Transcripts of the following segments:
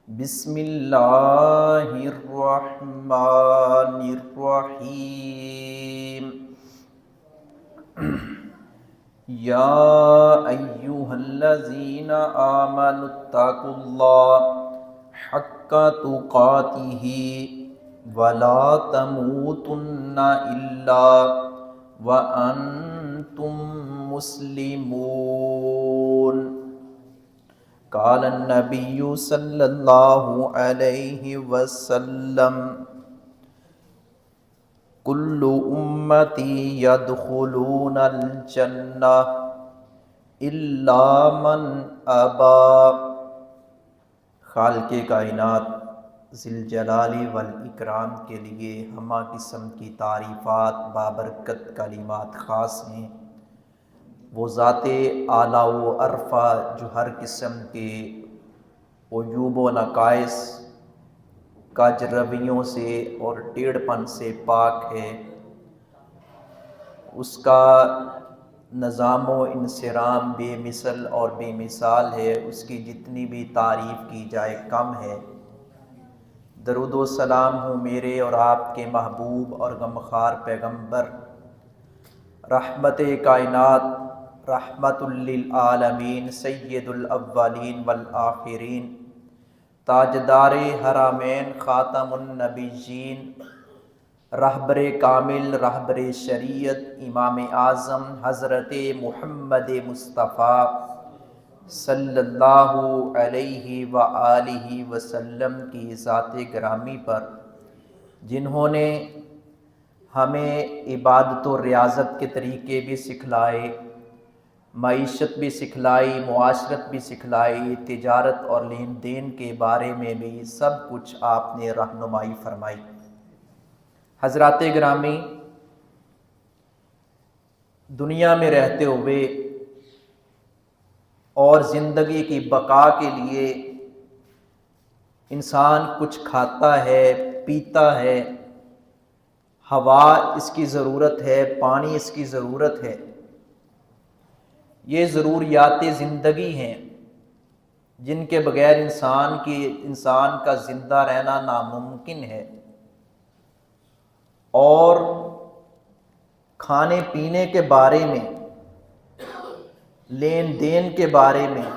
بسم اللہ الرحمن الرحیم یا ایہا الذین آمنوا اتقوا اللہ حق تقاتہ ولا تموتن الا وانتم مسلمون۔ قال النبی صلی اللہ علیہ وسلم کل امتی یدخلون الجنہ الا من ابا۔ خالق کائنات ذی الجلال والاکرام کے لیے ہمہ قسم کی تعریفات بابرکت کلمات خاص ہیں۔ وہ ذات اعلیٰ و عرفہ جو ہر قسم کے عیوب و نقائص کج رویوں سے اور ٹیڑھ پن سے پاک ہے، اس کا نظام و انصرام بے مثل اور بے مثال ہے، اس کی جتنی بھی تعریف کی جائے کم ہے۔ درود و سلام ہوں میرے اور آپ کے محبوب اور غمخوار پیغمبر رحمت کائنات رحمت للعالمین سید الاولین والآخرین تاجدار حرمین خاتم النبیین رہبر کامل رہبر شریعت امام اعظم حضرت محمد مصطفیٰ صلی اللہ علیہ وآلہ وسلم کی ذات گرامی پر، جنہوں نے ہمیں عبادت و ریاضت کے طریقے بھی سکھلائے، معیشت بھی سکھلائی، معاشرت بھی سکھلائی، تجارت اور لین دین کے بارے میں بھی سب کچھ آپ نے رہنمائی فرمائی۔ حضرات گرامی، دنیا میں رہتے ہوئے اور زندگی کی بقا کے لیے انسان کچھ کھاتا ہے، پیتا ہے، ہوا اس کی ضرورت ہے، پانی اس کی ضرورت ہے۔ یہ ضروریات زندگی ہیں جن کے بغیر انسان کا زندہ رہنا ناممکن ہے، اور کھانے پینے کے بارے میں، لین دین کے بارے میں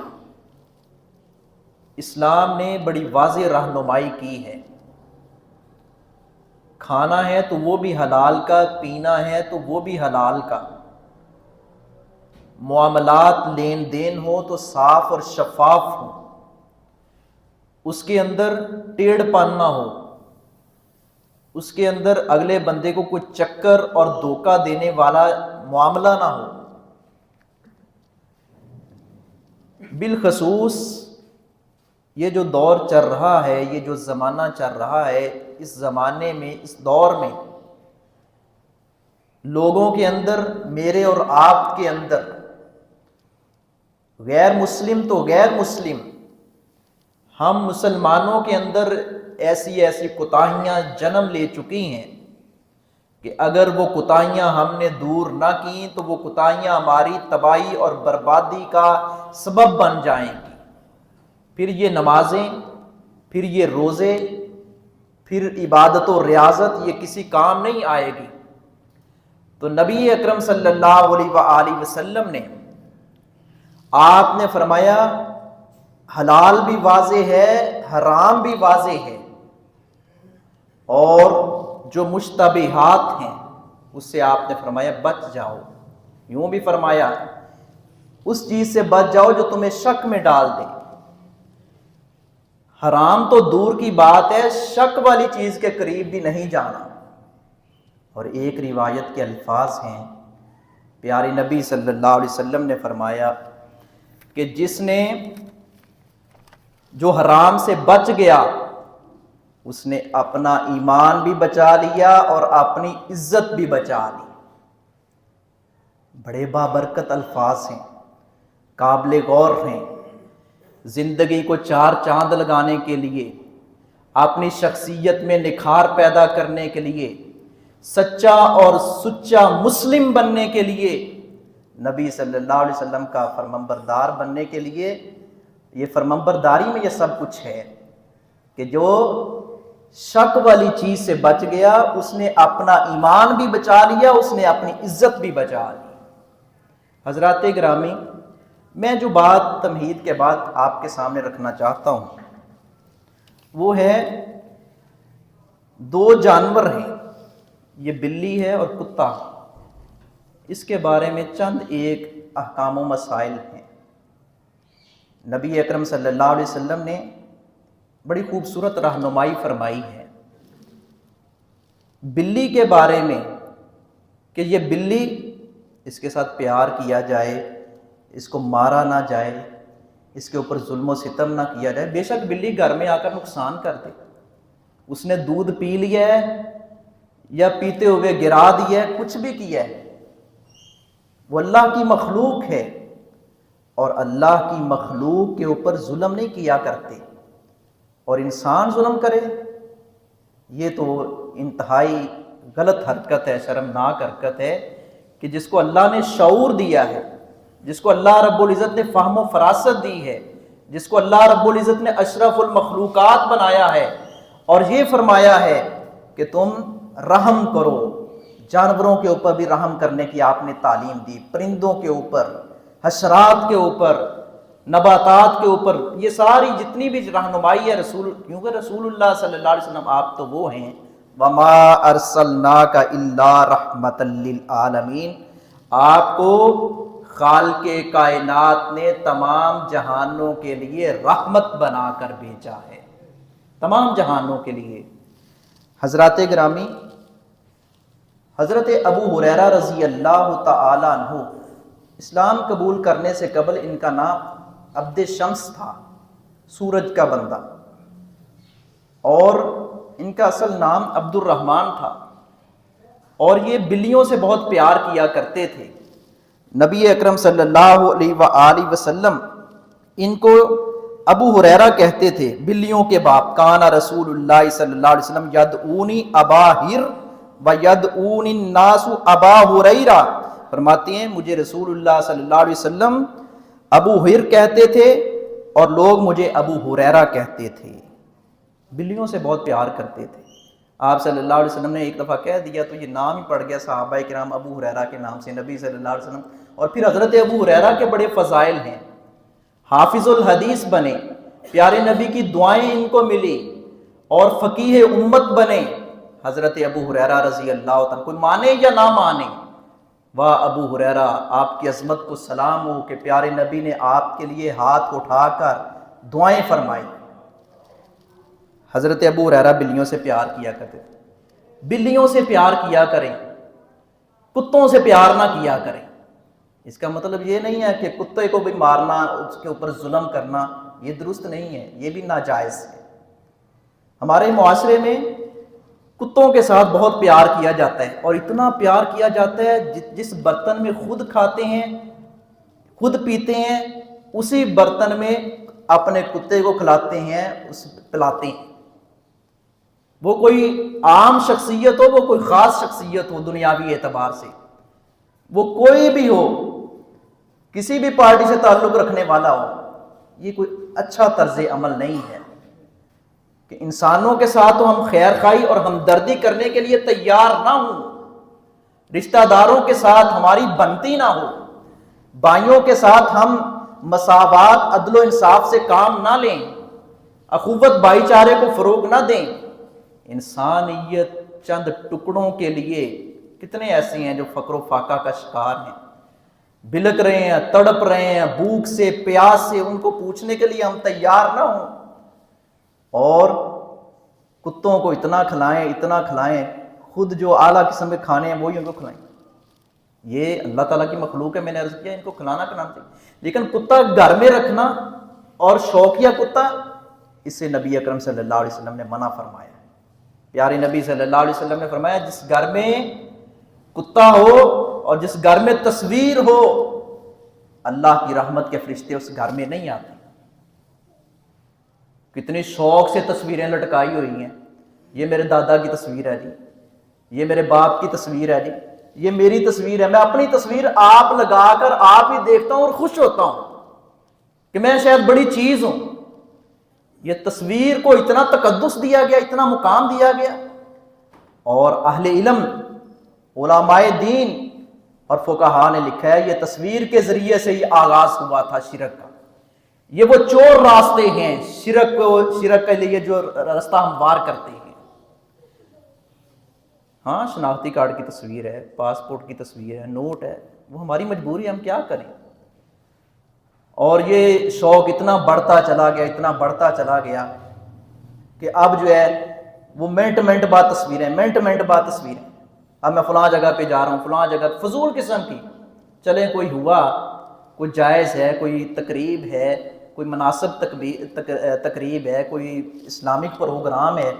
اسلام نے بڑی واضح رہنمائی کی ہے۔ کھانا ہے تو وہ بھی حلال کا، پینا ہے تو وہ بھی حلال کا، معاملات لین دین ہو تو صاف اور شفاف ہو، اس کے اندر ٹیڑھ پن نہ ہو، اس کے اندر اگلے بندے کو کوئی چکر اور دھوکہ دینے والا معاملہ نہ ہو۔ بالخصوص یہ جو دور چل رہا ہے، یہ جو زمانہ چل رہا ہے، اس زمانے میں، اس دور میں لوگوں کے اندر، میرے اور آپ کے اندر، غیر مسلم تو غیر مسلم، ہم مسلمانوں کے اندر ایسی کوتاہیاں جنم لے چکی ہیں کہ اگر وہ کوتاہیاں ہم نے دور نہ کی تو وہ کوتاہیاں ہماری تباہی اور بربادی کا سبب بن جائیں گی۔ پھر یہ نمازیں، پھر یہ روزے، پھر عبادت و ریاضت یہ کسی کام نہیں آئے گی۔ تو نبی اکرم صلی اللہ علیہ وآلہ وسلم نے، آپ نے فرمایا حلال بھی واضح ہے، حرام بھی واضح ہے، اور جو مشتبہات ہیں اس سے آپ نے فرمایا بچ جاؤ۔ یوں بھی فرمایا اس چیز سے بچ جاؤ جو تمہیں شک میں ڈال دے۔ حرام تو دور کی بات ہے، شک والی چیز کے قریب بھی نہیں جانا۔ اور ایک روایت کے الفاظ ہیں، پیارے نبی صلی اللہ علیہ وسلم نے فرمایا کہ جس نے جو حرام سے بچ گیا اس نے اپنا ایمان بھی بچا لیا اور اپنی عزت بھی بچا لی۔ بڑے بابرکت الفاظ ہیں، قابل غور ہیں۔ زندگی کو چار چاند لگانے کے لیے، اپنی شخصیت میں نکھار پیدا کرنے کے لیے، سچا اور سچا مسلم بننے کے لیے، نبی صلی اللہ علیہ وسلم کا فرمانبردار بننے کے لیے، یہ فرمانبرداری میں یہ سب کچھ ہے۔ کہ جو شک والی چیز سے بچ گیا اس نے اپنا ایمان بھی بچا لیا، اس نے اپنی عزت بھی بچا لی۔ حضرات گرامی، میں جو بات تمہید کے بعد آپ کے سامنے رکھنا چاہتا ہوں وہ ہے دو جانور ہیں، یہ بلی ہے اور کتا، اس کے بارے میں چند ایک احکام و مسائل ہیں۔ نبی اکرم صلی اللہ علیہ وسلم نے بڑی خوبصورت رہنمائی فرمائی ہے بلی کے بارے میں کہ یہ بلی، اس کے ساتھ پیار کیا جائے، اس کو مارا نہ جائے، اس کے اوپر ظلم و ستم نہ کیا جائے۔ بے شک بلی گھر میں آ کر نقصان کر دے، اس نے دودھ پی لیا ہے یا پیتے ہوئے گرا دیا ہے، کچھ بھی کیا ہے، وہ اللہ کی مخلوق ہے اور اللہ کی مخلوق کے اوپر ظلم نہیں کیا کرتے، اور انسان ظلم کرے یہ تو انتہائی غلط حرکت ہے، شرمناک حرکت ہے کہ جس کو اللہ نے شعور دیا ہے، جس کو اللہ رب العزت نے فہم و فراست دی ہے، جس کو اللہ رب العزت نے اشرف المخلوقات بنایا ہے اور یہ فرمایا ہے کہ تم رحم کرو، جانوروں کے اوپر بھی رحم کرنے کی آپ نے تعلیم دی، پرندوں کے اوپر، حشرات کے اوپر، نباتات کے اوپر، یہ ساری جتنی بھی رہنمائی ہے کیونکہ رسول اللہ صلی اللہ علیہ وسلم آپ تو وہ ہیں وَمَا أَرْسَلْنَاكَ إِلَّا رَحْمَةً لِلْعَالَمِينَ، آپ کو خالق کائنات نے تمام جہانوں کے لیے رحمت بنا کر بھیجا ہے، تمام جہانوں کے لیے۔ حضرات گرامی، حضرت ابو ہریرہ رضی اللہ تعالی عنہ اسلام قبول کرنے سے قبل ان کا نام عبد شمس تھا، سورج کا بندہ، اور ان کا اصل نام عبد الرحمن تھا، اور یہ بلیوں سے بہت پیار کیا کرتے تھے۔ نبی اکرم صلی اللہ علیہ وآلہ وسلم ان کو ابو ہریرہ کہتے تھے، بلیوں کے باپ۔ کانا رسول اللہ صلی اللہ علیہ وسلم یدعونی ابا ہر و یدعونی الناس ابا ہریرہ، فرماتے ہیں مجھے رسول اللہ صلی اللہ علیہ وسلم ابو ہر کہتے تھے اور لوگ مجھے ابو ہریرہ کہتے تھے، بلیوں سے بہت پیار کرتے تھے۔ آپ صلی اللہ علیہ وسلم نے ایک دفعہ کہہ دیا تو یہ نام ہی پڑ گیا صحابہ کرام ابو ہریرہ کے نام سے، نبی صلی اللہ علیہ وسلم۔ اور پھر حضرت ابو ہریرہ کے بڑے فضائل ہیں، حافظ الحدیث بنے، پیارے نبی کی دعائیں ان کو ملی اور فقیہ امت بنے حضرت ابو ہریرہ رضی اللہ تعالیٰ، کوئی مانے یا نہ مانے۔ واہ ابو ہریرہ، آپ کی عظمت کو سلام ہو کہ پیارے نبی نے آپ کے لیے ہاتھ اٹھا کر دعائیں فرمائی۔ حضرت ابو ہریرہ بلیوں سے پیار کیا کرتے تھے۔ بلیوں سے پیار کیا کریں، کتوں سے پیار نہ کیا کریں۔ اس کا مطلب یہ نہیں ہے کہ کتے کو بھی مارنا، اس کے اوپر ظلم کرنا، یہ درست نہیں ہے، یہ بھی ناجائز ہے۔ ہمارے معاشرے میں کتوں کے ساتھ بہت پیار کیا جاتا ہے، اور اتنا پیار کیا جاتا ہے جس برتن میں خود کھاتے ہیں، خود پیتے ہیں، اسی برتن میں اپنے کتے کو کھلاتے ہیں، پلاتے ہیں۔ وہ کوئی عام شخصیت ہو، وہ کوئی خاص شخصیت ہو دنیاوی اعتبار سے، وہ کوئی بھی ہو، کسی بھی پارٹی سے تعلق رکھنے والا ہو، یہ کوئی اچھا طرز عمل نہیں ہے کہ انسانوں کے ساتھ تو ہم خیر خواہی اور ہمدردی کرنے کے لیے تیار نہ ہوں، رشتہ داروں کے ساتھ ہماری بنتی نہ ہو، بھائیوں کے ساتھ ہم مساوات، عدل و انصاف سے کام نہ لیں، اخوت بھائی چارے کو فروغ نہ دیں۔ انسانیت چند ٹکڑوں کے لیے کتنے ایسے ہیں جو فقر و فاقہ کا شکار ہیں، بلک رہے ہیں، تڑپ رہے ہیں بھوک سے، پیاس سے، ان کو پوچھنے کے لیے ہم تیار نہ ہوں، اور کتوں کو اتنا کھلائیں، خود جو اعلیٰ قسم کے کھانے ہیں وہی ان کو کھلائیں۔ یہ اللہ تعالیٰ کی مخلوق ہے، میں نے عرض کیا ان کو کھلانا چاہیے، لیکن کتا گھر میں رکھنا اور شوقیہ کتا، اس سے نبی اکرم صلی اللہ علیہ وسلم نے منع فرمایا۔ پیارے نبی صلی اللہ علیہ وسلم نے فرمایا جس گھر میں کتا ہو اور جس گھر میں تصویر ہو، اللہ کی رحمت کے فرشتے اس گھر میں نہیں آتے۔ کتنی شوق سے تصویریں لٹکائی ہوئی ہیں، یہ میرے دادا کی تصویر ہے جی، یہ میرے باپ کی تصویر ہے جی، یہ میری تصویر ہے، میں اپنی تصویر آپ لگا کر آپ ہی دیکھتا ہوں اور خوش ہوتا ہوں کہ میں شاید بڑی چیز ہوں۔ یہ تصویر کو اتنا تقدس دیا گیا، اتنا مقام دیا گیا، اور اہل علم، علماء دین اور فقہا نے لکھا ہے یہ تصویر کے ذریعے سے ہی آغاز ہوا تھا شرک کا۔ یہ وہ چور راستے ہیں شرک کے لیے جو راستہ ہموار کرتے ہیں۔ ہاں، شناختی کارڈ کی تصویر ہے، پاسپورٹ کی تصویر ہے، نوٹ ہے، وہ ہماری مجبوری ہے، ہم کیا کریں۔ اور یہ شوق اتنا بڑھتا چلا گیا کہ اب جو ہے وہ منٹ بعد تصویریں، اب میں فلاں جگہ پہ جا رہا ہوں، فلاں جگہ، فضول قسم کی۔ چلیں کوئی ہوا، کوئی جائز ہے، کوئی تقریب ہے، کوئی مناسب تقریب ہے، کوئی اسلامک پروگرام ہے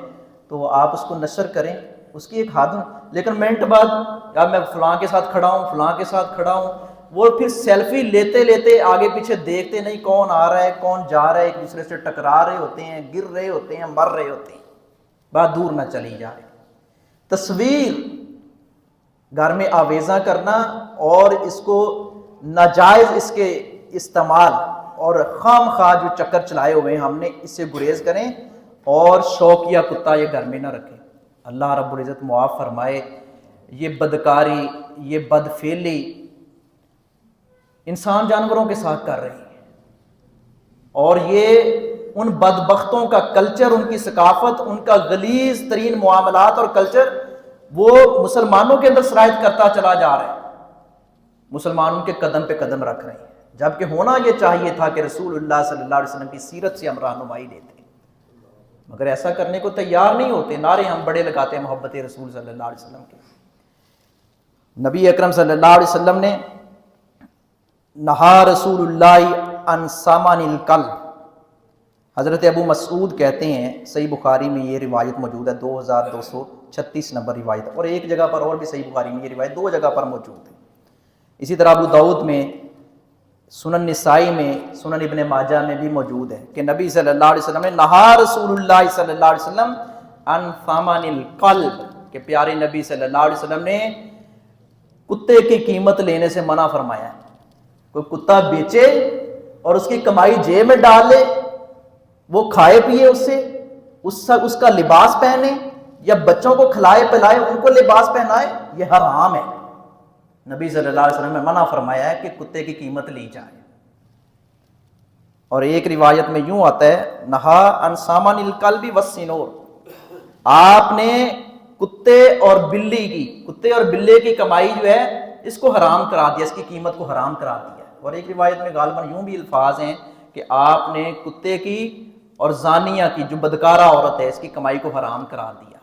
تو آپ اس کو نشر کریں، اس کی ایک حد، لیکن منٹ بعد اب میں فلاں کے ساتھ کھڑا ہوں، وہ پھر سیلفی لیتے آگے پیچھے دیکھتے نہیں کون آ رہا ہے کون جا رہا ہے، ایک دوسرے سے ٹکرا رہے ہوتے ہیں، گر رہے ہوتے ہیں، مر رہے ہوتے ہیں، بات دور نہ چلی جائے۔ تصویر گھر میں آویزاں کرنا اور اس کو ناجائز اس کے استعمال اور خام خواہ جو چکر چلائے ہوئے ہیں ہم نے، اس سے گریز کریں اور شوقیہ کتا یہ گھر میں نہ رکھیں۔ اللہ رب العزت معاف فرمائے، یہ بدکاری، یہ بدفعلی انسان جانوروں کے ساتھ کر رہے ہیں، اور یہ ان بدبختوں کا کلچر، ان کی ثقافت، ان کا غلیظ ترین معاملات اور کلچر وہ مسلمانوں کے اندر سرایت کرتا چلا جا رہا ہے، مسلمانوں کے قدم پہ قدم رکھ رہے ہیں، جبکہ ہونا یہ چاہیے تھا کہ رسول اللہ صلی اللہ علیہ وسلم کی سیرت سے ہم رہنمائی لیتے، مگر ایسا کرنے کو تیار نہیں ہوتے، نعرے ہم بڑے لگاتے ہیں محبت رسول صلی اللہ علیہ وسلم کے۔ نبی اکرم صلی اللہ علیہ وسلم نے نہا رسول اللہ عن ثمن الکلب، حضرت ابو مسعود کہتے ہیں، صحیح بخاری میں یہ روایت موجود ہے، 2236 نمبر روایت، اور ایک جگہ پر اور بھی صحیح بخاری میں یہ روایت 2 جگہ پر موجود ہے۔ اسی طرح ابو داؤد میں، سنن نسائی میں، سنن ابن ماجہ میں بھی موجود ہے کہ نبی صلی اللہ علیہ وسلم نے نہا رسول اللہ صلی اللہ علیہ وسلم عن ثمن الکلب، کہ پیارے نبی صلی اللہ علیہ وسلم نے کتے کی قیمت لینے سے منع فرمایا ہے۔ کوئی کتا بیچے اور اس کی کمائی جیب میں ڈال لے، وہ کھائے پیے اس سے، اس کا لباس پہنے، یا بچوں کو کھلائے پلائے ان کو لباس پہنائے، یہ حرام ہے۔ نبی صلی اللہ علیہ وسلم نے منع فرمایا ہے کہ کتے کی قیمت لی جائے۔ اور ایک روایت میں یوں آتا ہے، نہا عن ثمن الکلب والسنور، آپ نے کتے اور بلے کی کمائی جو ہے اس کو حرام کرا دیا، اس کی قیمت کو حرام کرا دیا۔ اور ایک روایت میں غالباً یوں بھی الفاظ ہیں کہ آپ نے کتے کی اور زانیہ کی، جو بدکارہ عورت ہے، اس کی کمائی کو حرام کرا دیا۔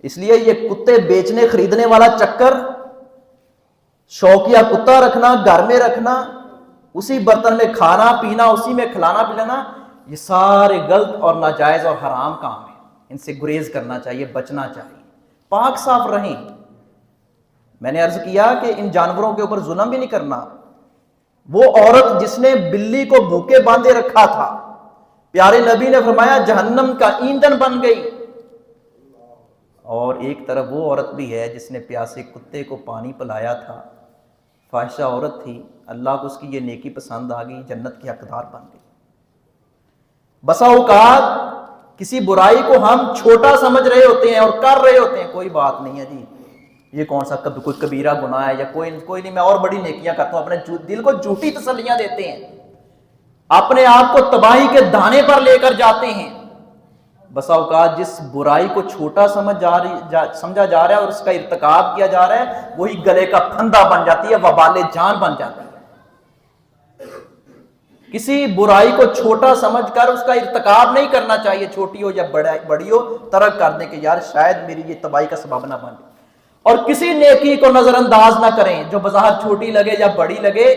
اس لیے یہ کتے بیچنے خریدنے والا چکر، شوقیہ کتا رکھنا، گھر میں رکھنا، اسی برتن میں کھانا پینا، اسی میں کھلانا پلانا، یہ سارے غلط اور ناجائز اور حرام کام ہیں، ان سے گریز کرنا چاہیے، بچنا چاہیے، پاک صاف رہیں۔ میں نے عرض کیا کہ ان جانوروں کے اوپر ظلم بھی نہیں کرنا۔ وہ عورت جس نے بلی کو بھوکے باندھے رکھا تھا، پیارے نبی نے فرمایا جہنم کا ایندھن بن گئی۔ اور ایک طرف وہ عورت بھی ہے جس نے پیاسے کتے کو پانی پلایا تھا، فاحشہ عورت تھی، اللہ کو اس کی یہ نیکی پسند آ گئی، جنت کی حقدار بن گئی۔ بسا اوقات کسی برائی کو ہم چھوٹا سمجھ رہے ہوتے ہیں اور کر رہے ہوتے ہیں، کوئی بات نہیں ہے جی، یہ کون سا کوئی کبیرہ گناہ ہے، یا کوئی نہیں، میں اور بڑی نیکیاں کرتا ہوں، اپنے دل کو جھوٹی تسلیاں دیتے ہیں، اپنے آپ کو تباہی کے دانے پر لے کر جاتے ہیں۔ بسا اوقات جس برائی کو چھوٹا سمجھا جا رہا ہے اور اس کا ارتکاب کیا جا رہا ہے، وہی گلے کا پھندا بن جاتی ہے، وبال جان بن جاتی ہے۔ کسی برائی کو چھوٹا سمجھ کر اس کا ارتکاب نہیں کرنا چاہیے، چھوٹی ہو یا بڑی ہو، ترک کر دیں کہ یار شاید میری یہ تباہی کا سبب نہ بن جائے۔ اور کسی نیکی کو نظر انداز نہ کریں جو بظاہر چھوٹی لگے یا بڑی لگے،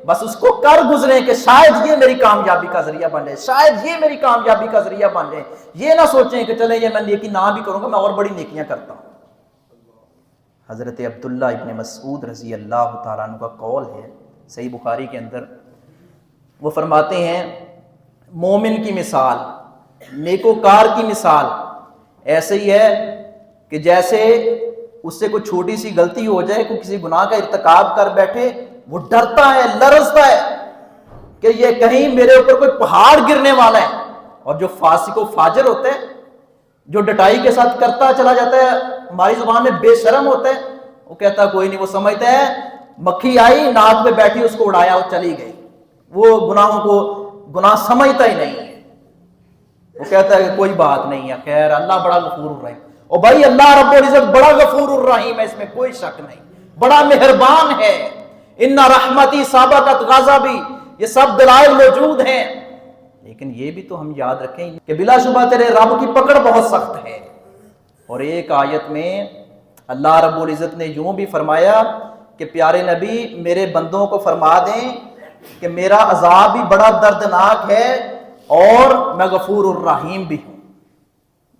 بس اس کو کر گزریں کہ شاید یہ میری کامیابی کا ذریعہ بن جائے، شاید یہ میری کامیابی کا ذریعہ بن جائے۔ یہ نہ سوچیں کہ چلیں یہ میں نیکی نہ بھی کروں گا، میں اور بڑی نیکیاں کرتا ہوں۔ حضرت عبداللہ ابن مسعود رضی اللہ تعالیٰ عنہ کا قول ہے صحیح بخاری کے اندر، وہ فرماتے ہیں مومن کی مثال، نیکوکار کی مثال ایسے ہی ہے کہ جیسے اس سے کوئی چھوٹی سی غلطی ہو جائے، کوئی کسی گناہ کا ارتکاب کر بیٹھے، وہ ڈرتا ہے، لرزتا ہے کہ یہ کہیں میرے اوپر کوئی پہاڑ گرنے والا ہے، اور جو فاسق و فاجر ہوتا ہے، جو ڈٹائی کے ساتھ کرتا چلا جاتا ہے، ہماری زبان میں بے شرم ہوتا ہے، وہ کہتا کوئی نہیں، وہ سمجھتا ہے مکھی آئی ناک پہ بیٹھی اس کو اڑایا اور چلی گئی، وہ گناہوں کو گناہ سمجھتا ہی نہیں ہے، وہ کہتا ہے کہ کوئی بات نہیں ہے، خیر اللہ بڑا غفور الرحیم۔ اور بھائی اللہ رب العزت بڑا غفور الرحیم ہے، اس میں کوئی شک نہیں، بڑا مہربان ہے، ان رحمتی سابقت غضبی، یہ سب دلائل موجود ہیں، لیکن یہ بھی تو ہم یاد رکھیں کہ بلا شبہ تیرے رب کی پکڑ بہت سخت ہے۔ اور ایک آیت میں اللہ رب العزت نے یوں بھی فرمایا کہ پیارے نبی میرے بندوں کو فرما دیں کہ میرا عذاب بھی بڑا دردناک ہے اور میں غفور الرحیم بھی ہوں،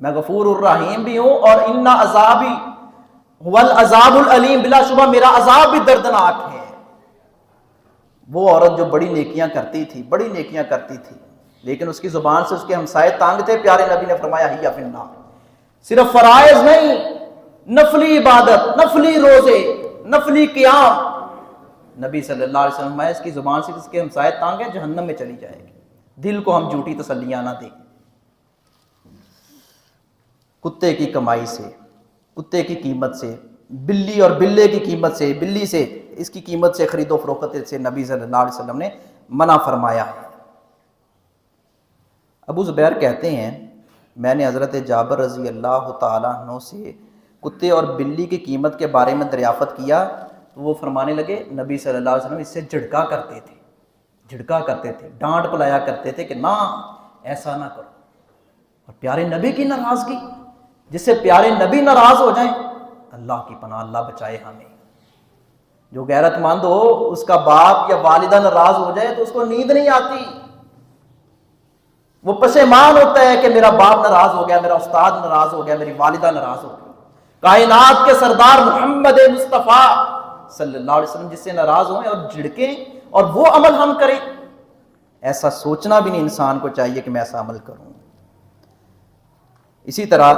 میں غفور الرحیم بھی ہوں، اور ان عذابی هو العذاب العلیم، بلا شبہ میرا عذاب بھی دردناک ہے۔ وہ عورت جو بڑی نیکیاں کرتی تھی، بڑی نیکیاں کرتی تھی، لیکن اس کی زبان سے اس کے ہمسائے تانگ تھے، پیارے نبی نے فرمایا ہی فی النار۔ صرف فرائض نہیں، نفلی عبادت، نفلی روزے، نفلی قیام، نبی صلی اللہ علیہ وسلم اس کی زبان سے اس کے ہمسائے تانگ ہیں، جہنم میں چلی جائے گی۔ دل کو ہم جھوٹی تسلیاں نہ دیں۔ کتے کی کمائی سے، کتے کی قیمت سے، بلی اور بلے کی قیمت سے، بلی سے، اس کی قیمت سے خرید و فروخت سے نبی صلی اللہ علیہ وسلم نے منع فرمایا۔ ابو زبیر کہتے ہیں میں نے حضرت جابر رضی اللہ تعالیٰ عنہ سے کتے اور بلی کی قیمت کے بارے میں دریافت کیا تو وہ فرمانے لگے نبی صلی اللہ علیہ وسلم اس سے جھڑکا کرتے تھے، جھڑکا کرتے تھے، ڈانٹ پلایا کرتے تھے کہ نہ ایسا نہ کرو۔ اور پیارے نبی کی ناراضگی، جس سے پیارے نبی ناراض ہو جائیں، اللہ کی پناہ، اللہ بچائے ہمیں۔ جو غیرت مند ہو اس کا باپ یا والدہ ناراض ہو جائے تو اس کو نیند نہیں آتی، وہ پشیمان ہوتا ہے کہ میرا باپ ناراض ہو گیا، میرا استاد ناراض ہو گیا، میری والدہ ناراض ہو گئی۔ کائنات کے سردار محمد مصطفیٰ صلی اللہ علیہ وسلم جس سے ناراض ہوئیں اور جھڑکیں اور وہ عمل ہم کریں، ایسا سوچنا بھی نہیں انسان کو چاہیے کہ میں ایسا عمل کروں۔ اسی طرح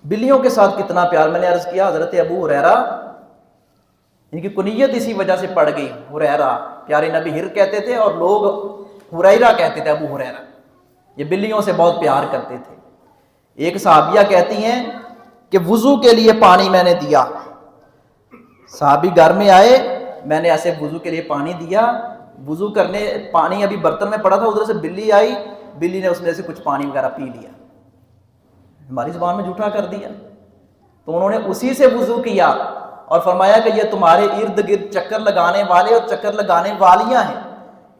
بلیوں کے ساتھ کتنا پیار، میں نے عرض کیا حضرت ابو ہریرہ، ان کی کنیت اسی وجہ سے پڑ گئی ہریرہ، پیارے نبی ہر کہتے تھے اور لوگ ہریرہ کہتے تھے، ابو ہریرہ، یہ بلیوں سے بہت پیار کرتے تھے۔ ایک صحابیہ کہتی ہیں کہ وضو کے لیے پانی میں نے دیا، صحابی گھر میں آئے، میں نے ایسے وضو کے لیے پانی دیا، وضو کرنے پانی ابھی برتن میں پڑا تھا، ادھر سے بلی آئی، بلی نے اس میں سے کچھ پانی وغیرہ پی لیا، ہماری زبان میں جھوٹا کر دیا، تو انہوں نے اسی سے وضو کیا اور فرمایا کہ یہ تمہارے ارد گرد چکر لگانے والے اور چکر لگانے والیاں ہیں۔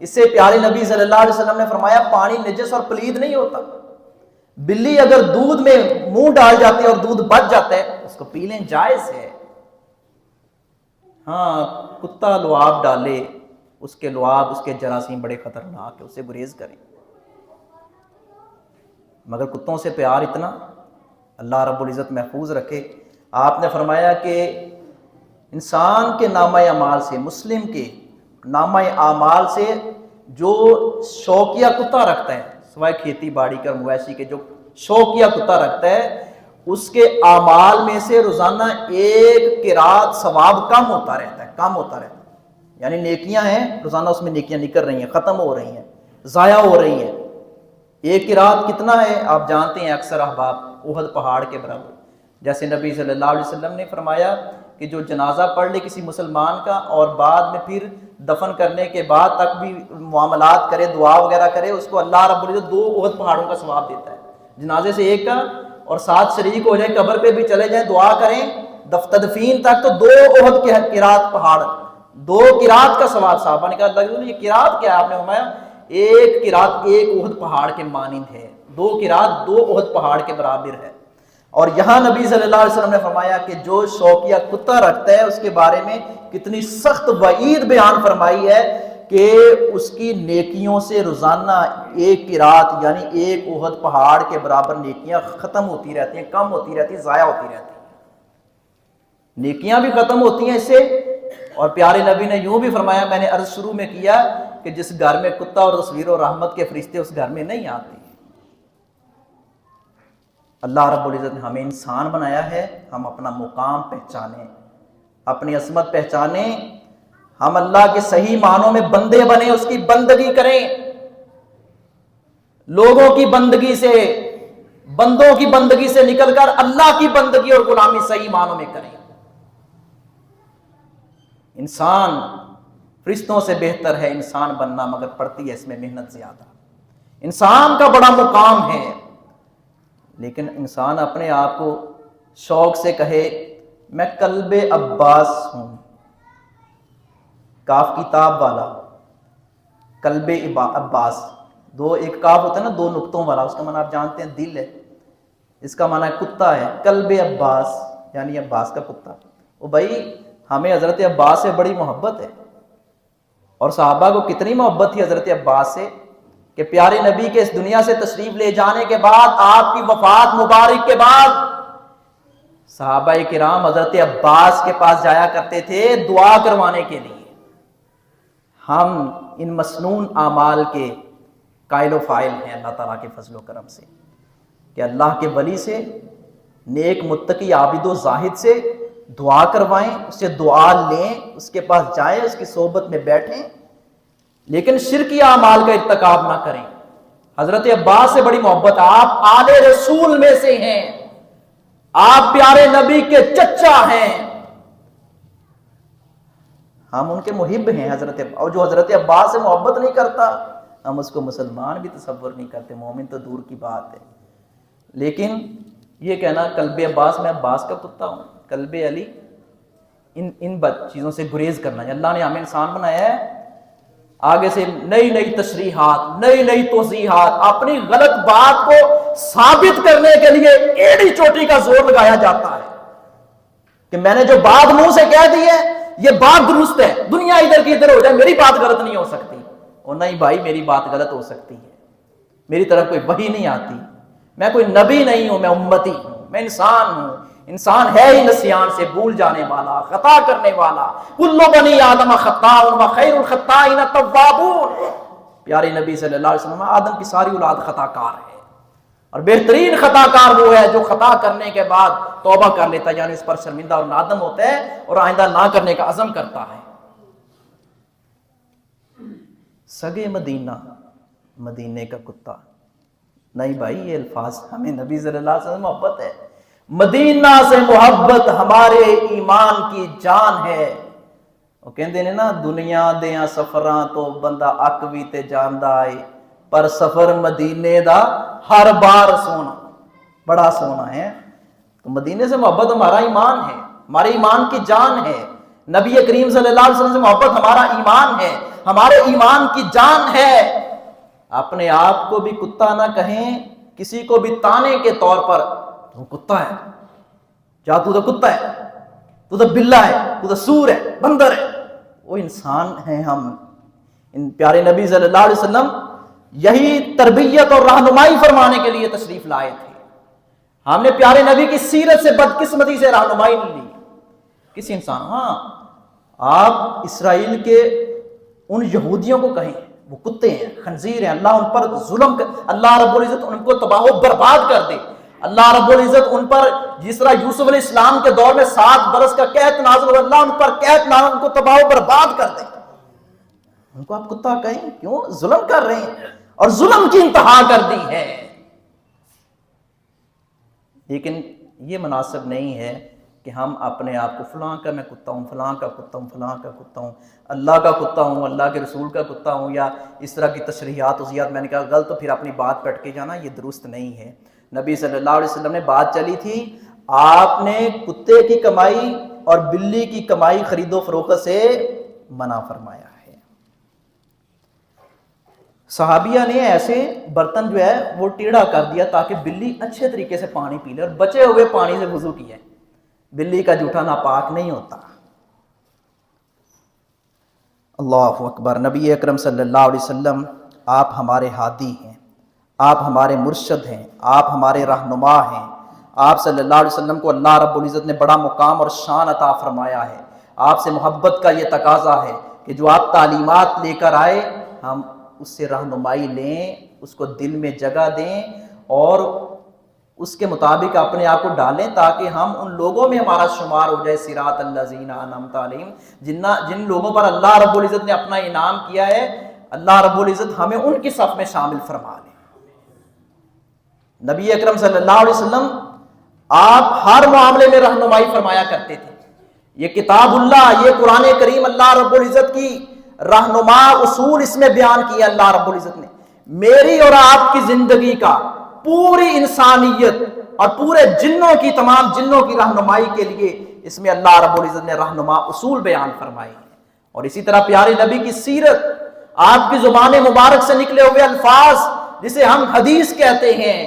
اس سے پیارے نبی صلی اللہ علیہ وسلم نے فرمایا پانی نجس اور پلید نہیں ہوتا، بلی اگر دودھ میں منہ ڈال جاتی ہے اور دودھ بچ جاتا ہے اس کو پی لیں، جائز ہے۔ ہاں کتا لعاب ڈالے، اس کے لعاب، اس کے جراثیم بڑے خطرناک ہے، اسے گریز کریں، مگر کتوں سے پیار اتنا، اللہ رب العزت محفوظ رکھے۔ آپ نے فرمایا کہ انسان کے نامہ اعمال سے، مسلم کے نامہ اعمال سے جو شوقیہ کتا رکھتا ہے، سوائے کھیتی باڑی کا مویشی کے، جو شوقیہ کتا رکھتا ہے اس کے اعمال میں سے روزانہ ایک قرات ثواب کم ہوتا رہتا ہے، کم ہوتا رہتا ہے، یعنی نیکیاں ہیں روزانہ اس میں نیکیاں نکل رہی ہیں، ختم ہو رہی ہیں، ضائع ہو رہی ہیں۔ ایک قرات کتنا ہے آپ جانتے ہیں اکثر احباب، احد پہاڑ کے برابر۔ جیسے نبی صلی اللہ علیہ وسلم نے فرمایا کہ جو جنازہ پڑھ لے کسی مسلمان کا اور بعد میں پھر دفن کرنے کے بعد تک بھی معاملات کرے، دعا وغیرہ کرے، اس کو اللہ رب العزت 2 احد پہاڑوں کا ثواب دیتا ہے، جنازے سے ایک کا، اور ساتھ شریک ہو جائیں، قبر پہ بھی چلے جائیں، دعا کریں تدفین تک، تو 2 احد کے قرات پہاڑ، 2 قرات کا ثواب۔ صحابہ نے کہا اللہ یہ قرات کیا ہے؟ آپ نے فرمایا ایک قرات 1 احد پہاڑ کے مانند ہے، 2 قرات 2 احد پہاڑ کے برابر ہے۔ اور یہاں نبی صلی اللہ علیہ وسلم نے فرمایا کہ جو شوقیہ کتا رکھتا ہے اس کے بارے میں کتنی سخت وعید بیان فرمائی ہے کہ اس کی نیکیوں سے روزانہ 1 قرات یعنی 1 احد پہاڑ کے برابر نیکیاں ختم ہوتی رہتی ہیں، کم ہوتی رہتی ہیں، ضائع ہوتی رہتی ہیں، نیکیاں بھی ختم ہوتی ہیں اس سے۔ اور پیارے نبی نے یوں بھی فرمایا، میں نے عرض شروع میں کیا کہ جس گھر میں کتا اور تصویر و رحمت کے فرشتے اس گھر میں نہیں آتے۔ اللہ رب العزت نے ہمیں انسان بنایا ہے، ہم اپنا مقام پہچانیں، اپنی عظمت پہچانیں، ہم اللہ کے صحیح معنوں میں بندے بنیں، اس کی بندگی کریں۔ لوگوں کی بندگی سے، بندوں کی بندگی سے نکل کر اللہ کی بندگی اور غلامی صحیح معنوں میں کریں۔ انسان فرشتوں سے بہتر ہے انسان بننا، مگر پڑتی ہے اس میں محنت زیادہ۔ انسان کا بڑا مقام ہے، لیکن انسان اپنے آپ کو شوق سے کہے میں قلب عباس ہوں، کاف کی تاب والا، قلب عباس، دو ایک کاف ہوتا ہے نا دو نقطوں والا، اس کا معنی آپ جانتے ہیں دل ہے، اس کا معنی کتا ہے۔ قلب عباس یعنی عباس کا کتا۔ وہ بھائی ہمیں حضرت عباس سے بڑی محبت ہے، اور صحابہ کو کتنی محبت تھی حضرت عباس سے کہ پیارے نبی کے اس دنیا سے تشریف لے جانے کے بعد، آپ کی وفات مبارک کے بعد، صحابہ کرام حضرت عباس کے پاس جایا کرتے تھے دعا کروانے کے لیے۔ ہم ان مسنون اعمال کے قائل و فاعل ہیں اللہ تعالیٰ کے فضل و کرم سے کہ اللہ کے ولی سے، نیک متقی عابد و زاہد سے دعا کروائیں، اس سے دعا لیں، اس کے پاس جائیں، اس کی صحبت میں بیٹھیں، لیکن شرکی اعمال کا ارتکاب نہ کریں۔ حضرت عباس سے بڑی محبت، آپ آل رسول میں سے ہیں، آپ پیارے نبی کے چچا ہیں، ہم ان کے محب ہیں حضرت عباس، اور جو حضرت عباس سے محبت نہیں کرتا ہم اس کو مسلمان بھی تصور نہیں کرتے، مومن تو دور کی بات ہے۔ لیکن یہ کہنا قلب عباس، میں عباس کا کتا ہوں، قلب علی، ان چیزوں سے گریز کرنا ہے۔ اللہ نے ہمیں انسان بنایا ہے، آگے سے نئی نئی تشریحات، نئی نئی توضیحات، اپنی غلط بات کو ثابت کرنے کے لیے ایڑی چوٹی کا زور لگایا جاتا ہے کہ میں نے جو بات منہ سے کہہ دی ہے یہ بات درست ہے، دنیا ادھر کی ادھر ہو جائے میری بات غلط نہیں ہو سکتی۔ اور نہیں بھائی، میری بات غلط ہو سکتی ہے، میری طرف کوئی وحی نہیں آتی، میں کوئی نبی نہیں ہوں، میں امتی ہوں، میں انسان ہوں، انسان ہے ہی نسیان سے بھول جانے والا، خطا کرنے والا۔ کل بنی آدم خطاء وخیر الخطائین التوابون، پیارے نبی صلی اللہ علیہ وسلم، آدم کی ساری اولاد خطا کار ہے، اور بہترین خطا کار وہ ہے جو خطا کرنے کے بعد توبہ کر لیتا ہے، یعنی اس پر شرمندہ اور نادم ہوتا ہے اور آئندہ نہ کرنے کا عزم کرتا ہے۔ سگے مدینہ، مدینے کا کتا، نہیں بھائی یہ الفاظ ہمیں نبی صلی اللہ علیہ وسلم محبت ہے، مدینہ سے محبت ہمارے ایمان کی جان ہے۔ وہ کہندے نے نا دنیا دیاں سفراں تو بندہ اک وی تے جاندا ہے، پر سفر مدینے دا ہر بار سونا، بڑا سونا ہے۔ تو مدینے سے محبت ہمارا ایمان ہے، ہمارے ایمان کی جان ہے۔ نبی کریم صلی اللہ علیہ وسلم سے محبت ہمارا ایمان ہے، ہمارے ایمان کی جان ہے۔ اپنے آپ کو بھی کتا نہ کہیں، کسی کو بھی تانے کے طور پر تو کتا ہے، جا تو کتا ہے، تو بلہ ہے، تو سور ہے، بندر ہے، وہ انسان ہیں ہم۔ ان پیارے نبی صلی اللہ علیہ وسلم یہی تربیت اور رہنمائی فرمانے کے لیے تشریف لائے تھے۔ ہم نے پیارے نبی کی سیرت سے بدقسمتی سے رہنمائی نہیں لی کسی انسان۔ ہاں آپ اسرائیل کے ان یہودیوں کو کہیں وہ کتے ہیں، خنزیر ہیں، اللہ ان پر ظلم اللہ رب العزت ان کو تباہ و برباد کر دے، اللہ رب العزت ان پر جس طرح یوسف علیہ السلام کے دور میں 7 برس کا قحط نازل ہوا، اللہ ان پر قحط نازل، ان کو تباہ و برباد کر دے۔ ان کو آپ کتا کہیں، کیوں؟ ظلم کر رہے ہیں اور ظلم کی انتہا کر دی ہے۔ لیکن یہ مناسب نہیں ہے کہ ہم اپنے آپ کو فلاں کا میں کتا ہوں، فلاں کا کتا ہوں، فلاں کا کتا ہوں، اللہ کا کتا ہوں، اللہ کے رسول کا کتا ہوں، یا اس طرح کی تشریحات وضیحات۔ میں نے کہا غلط، تو پھر اپنی بات پہ اٹکے جانا، یہ درست نہیں ہے۔ نبی صلی اللہ علیہ وسلم نے بات چلی تھی، آپ نے کتے کی کمائی اور بلی کی کمائی خرید و فروخت سے منع فرمایا ہے۔ صحابیہ نے ایسے برتن جو ہے وہ ٹیڑھا کر دیا تاکہ بلی اچھے طریقے سے پانی پی لے، اور بچے ہوئے پانی سے وضو کیا۔ بلی کا جوٹا ناپاک نہیں ہوتا۔ اللہ اکبر۔ نبی اکرم صلی اللہ علیہ وسلم آپ ہمارے ہادی ہیں، آپ ہمارے مرشد ہیں، آپ ہمارے رہنما ہیں۔ آپ صلی اللہ علیہ وسلم کو اللہ رب العزت نے بڑا مقام اور شان عطا فرمایا ہے۔ آپ سے محبت کا یہ تقاضا ہے کہ جو آپ تعلیمات لے کر آئے ہم اس سے رہنمائی لیں، اس کو دل میں جگہ دیں اور اس کے مطابق اپنے آپ کو ڈالیں، تاکہ ہم ان لوگوں میں ہمارا شمار ہو جائے، صراط الذین انعمت علیہم، جن لوگوں پر اللہ رب العزت نے اپنا انعام کیا ہے، اللہ رب العزت ہمیں ان کی صف میں شامل فرما لے۔ نبی اکرم صلی اللہ علیہ وسلم آپ ہر معاملے میں رہنمائی فرمایا کرتے تھے. یہ کتاب اللہ، یہ قرآن کریم اللہ رب العزت کی رہنما اصول اس میں بیان کیا اللہ رب العزت نے. میری اور آپ کی زندگی کا، پوری انسانیت اور پورے جنوں کی، تمام جنوں کی رہنمائی کے لیے اس میں اللہ رب العزت نے رہنما اصول بیان فرمائے. اور اسی طرح پیارے نبی کی سیرت، آپ کی زبان مبارک سے نکلے ہوئے الفاظ جسے ہم حدیث کہتے ہیں،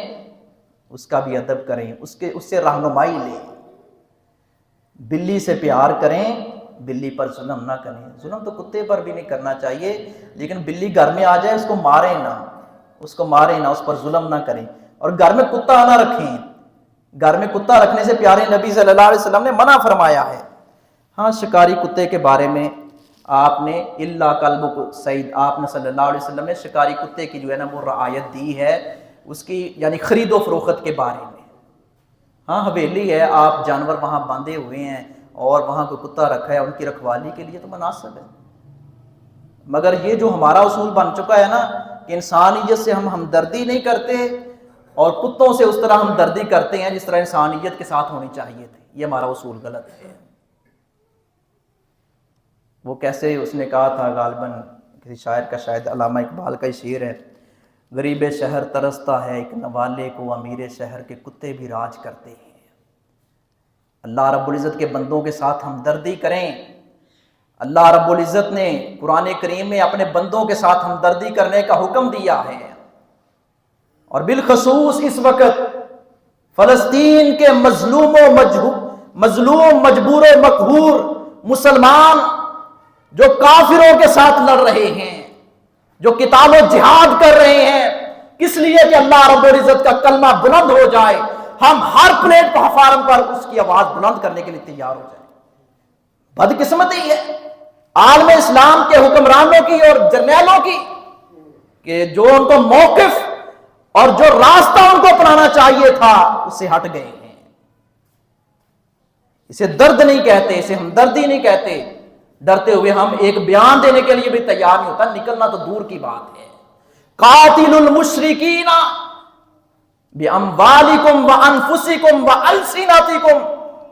اس کا بھی ادب کریں، اس سے رہنمائی لیں. بلی سے پیار کریں، بلی پر ظلم نہ کریں. ظلم تو کتے پر بھی نہیں کرنا چاہیے، لیکن بلی گھر میں آ جائے اس کو ماریں نہ، اس پر ظلم نہ کریں. اور گھر میں کتا نہ رکھیں. گھر میں کتا رکھنے سے پیارے نبی صلی اللہ علیہ وسلم نے منع فرمایا ہے. ہاں، شکاری کتے کے بارے میں آپ نے اللہ کلبک سعید، آپ نے صلی اللہ علیہ وسلم نے شکاری کتے کی جو ہے نا وہ رعایت دی ہے، اس کی یعنی خرید و فروخت کے بارے میں. ہاں، حویلی ہے، آپ جانور وہاں باندھے ہوئے ہیں اور وہاں کوئی کتا رکھا ہے، ان کی رکھوالی کے لیے تو مناسب ہے. مگر یہ جو ہمارا اصول بن چکا ہے نا کہ انسانیت سے ہم ہمدردی نہیں کرتے اور کتوں سے اس طرح ہمدردی کرتے ہیں جس طرح انسانیت کے ساتھ ہونی چاہیے تھی، یہ ہمارا اصول غلط ہے. وہ کیسے اس نے کہا تھا، غالباً کسی شاعر کا، شاید علامہ اقبال کا ہی شعر ہے، غریب شہر ترستا ہے ایک نوالے کو، امیر شہر کے کتے بھی راج کرتے ہیں. اللہ رب العزت کے بندوں کے ساتھ ہمدردی کریں. اللہ رب العزت نے قرآن کریم میں اپنے بندوں کے ساتھ ہمدردی کرنے کا حکم دیا ہے. اور بالخصوص اس وقت فلسطین کے مظلوم مجبور و مقہور مسلمان جو کافروں کے ساتھ لڑ رہے ہیں، جو قتال و جہاد کر رہے ہیں، کس لیے کہ اللہ رب العزت کا کلمہ بلند ہو جائے، ہم ہر پلیٹ فارم پر اس کی آواز بلند کرنے کے لیے تیار ہو جائیں. بدقسمتی ہے عالم اسلام کے حکمرانوں کی اور جرنیلوں کی کہ جو ان کو موقف اور جو راستہ ان کو اپنانا چاہیے تھا اس سے ہٹ گئے ہیں. اسے درد نہیں کہتے، اسے ہمدردی نہیں کہتے. ڈرتے ہوئے ہم ایک بیان دینے کے لیے بھی تیار نہیں ہوتا، نکلنا تو دور کی بات ہے. قاتل المشرکین باموالکم وانفسکم والسنتکم،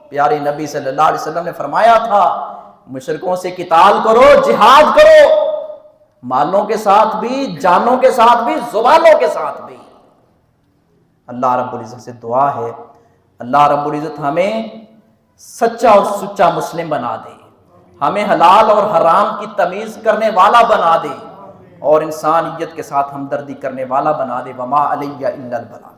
پیارے نبی صلی اللہ علیہ وسلم نے فرمایا تھا مشرکوں سے قتال کرو، جہاد کرو، مالوں کے ساتھ بھی، جانوں کے ساتھ بھی، زبانوں کے ساتھ بھی. اللہ رب العزت سے دعا ہے اللہ رب العزت ہمیں سچا اور سچا مسلم بنا دے، ہمیں حلال اور حرام کی تمیز کرنے والا بنا دے اور انسانیت کے ساتھ ہمدردی کرنے والا بنا دے. وما علیہ الا البلاغ.